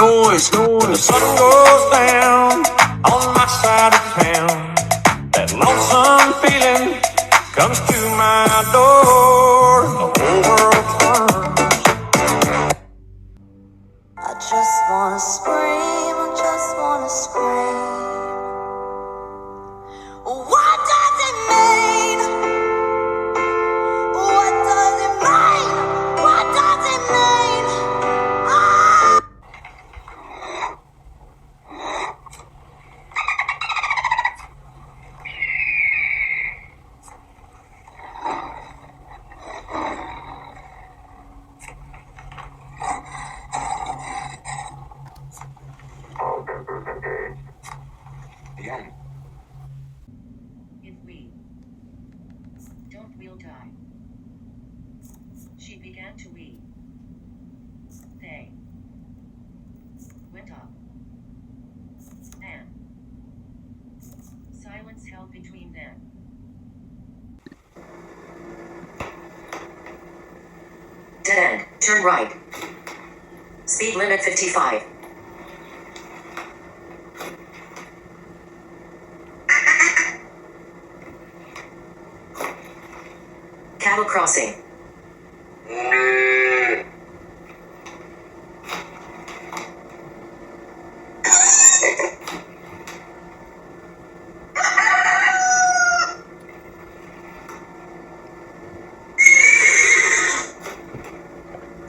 noise when the sun goes down on my side of town. That lonesome feeling comes to my door. The whole world turns. I just wanna scream, I just wanna scream. What does it mean? What does it mean? What does it mean? Ah! If we don't, we'll die. She began to weep. They went up. And silence held between them. Dead end. Turn right. Speed limit 55. Cattle crossing.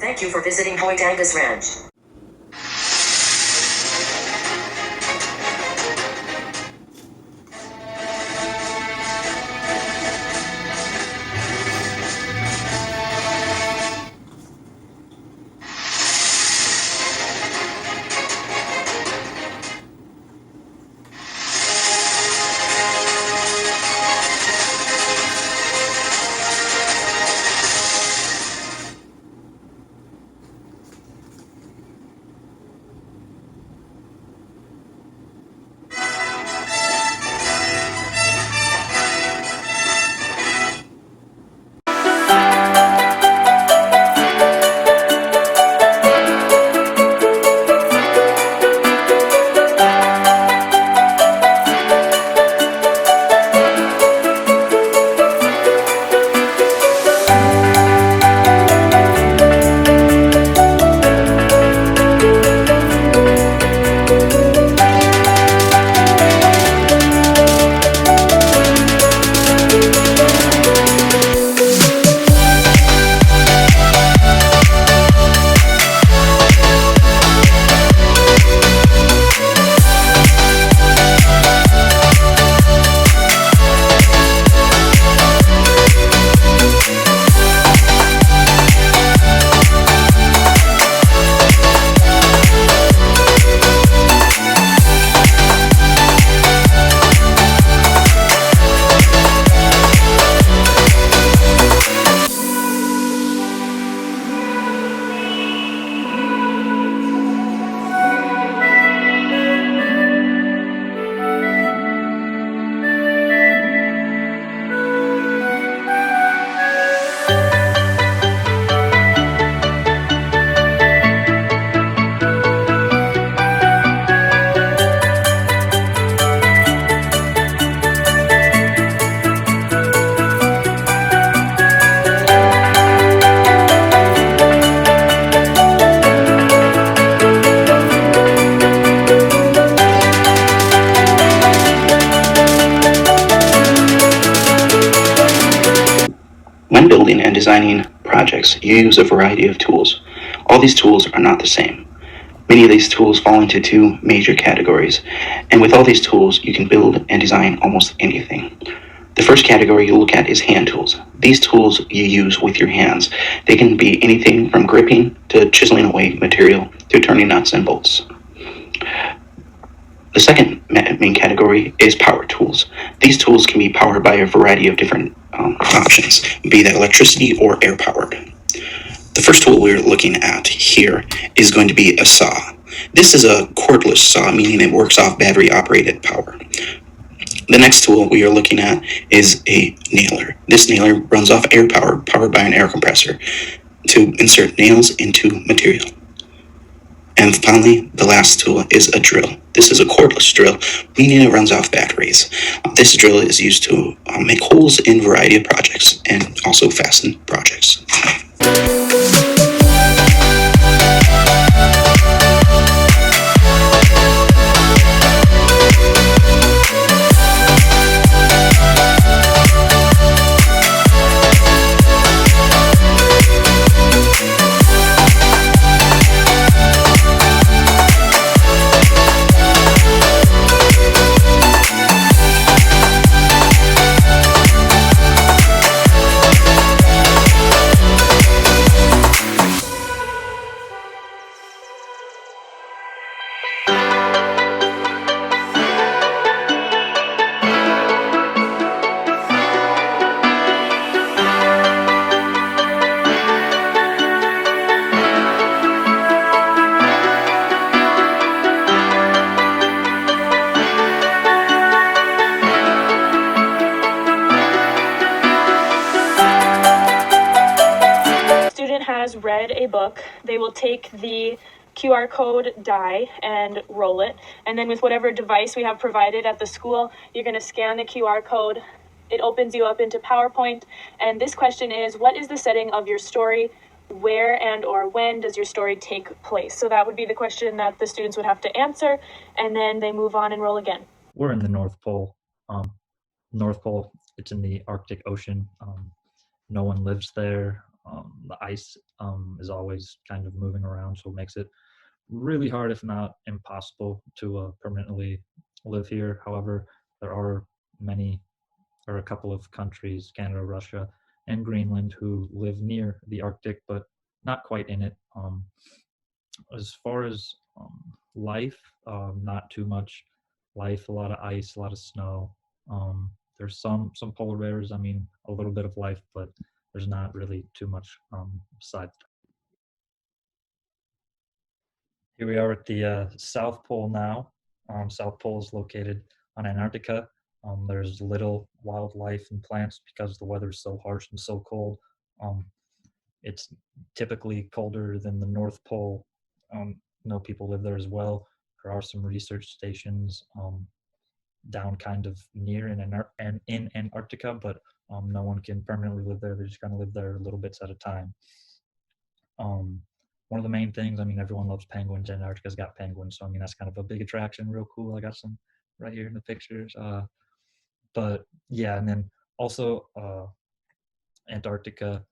Thank you for visiting Hoyt Angus Ranch. When building and designing projects, you use a variety of tools. All these tools are not the same. Many of these tools fall into two major categories, and with all these tools, you can build and design almost anything. The first category you look at is hand tools. These tools you use with your hands. They can be anything from gripping to chiseling away material to turning nuts and bolts. The second main category is power tools. These tools can be powered by a variety of different options, be that electricity or air powered. The first tool we're looking at here is going to be a saw. This is a cordless saw, meaning it works off battery operated power. The next tool we are looking at is a nailer. This nailer runs off air power, powered by an air compressor to insert nails into material. And finally, the last tool is a drill. This is a cordless drill, meaning it runs off batteries. This drill is used to make holes in a variety of projects and also fasten projects. Has read a book, they will take the QR code die and roll it, and then with whatever device we have provided at the school, you're going to scan the QR code. It opens you up into PowerPoint, and this question is, what is the setting of your story? Where and or when does your story take place? So that would be the question that the students would have to answer, and then they move on and roll again. We're in the North Pole. North Pole, it's in the Arctic Ocean. No one lives there. The ice is always kind of moving around, so it makes it really hard, if not impossible, to permanently live here. However, there are a couple of countries, Canada, Russia, and Greenland, who live near the Arctic, but not quite in it. As far as life, not too much life, a lot of ice, a lot of snow. There's some polar bears, a little bit of life, but there's not really too much besides that. Here we are at the South Pole now. South Pole is located on Antarctica. There's little wildlife and plants because the weather is so harsh and so cold. It's typically colder than the North Pole. People live there as well. There are some research stations down kind of near in Antarctica, but no one can permanently live there. They're just going to live there little bits at a time. One of the main things, everyone loves penguins. Antarctica's got penguins, so that's kind of a big attraction. Real cool. I got some right here in the pictures. But yeah, and then also Antarctica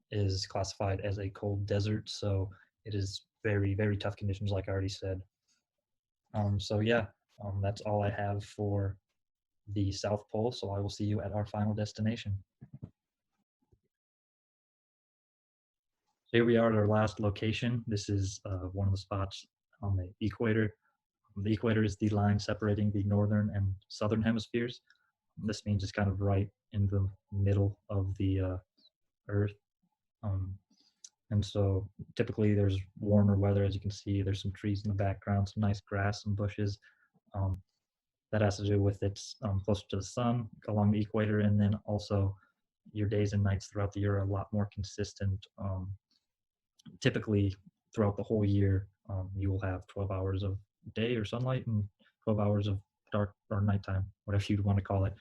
is classified as a cold desert, so it is very, very tough conditions, like I already said. So yeah, that's all I have for the South Pole, so I will see you at our final destination. Here we are at our last location. This is one of the spots on the equator. The equator is the line separating the northern and southern hemispheres. This means it's kind of right in the middle of the Earth. And so typically there's warmer weather, as you can see. There's some trees in the background, some nice grass, some bushes. That has to do with it's closer to the sun along the equator, and then also your days and nights throughout the year are a lot more consistent. Typically throughout the whole year, you will have 12 hours of day or sunlight and 12 hours of dark or nighttime, whatever you'd want to call it.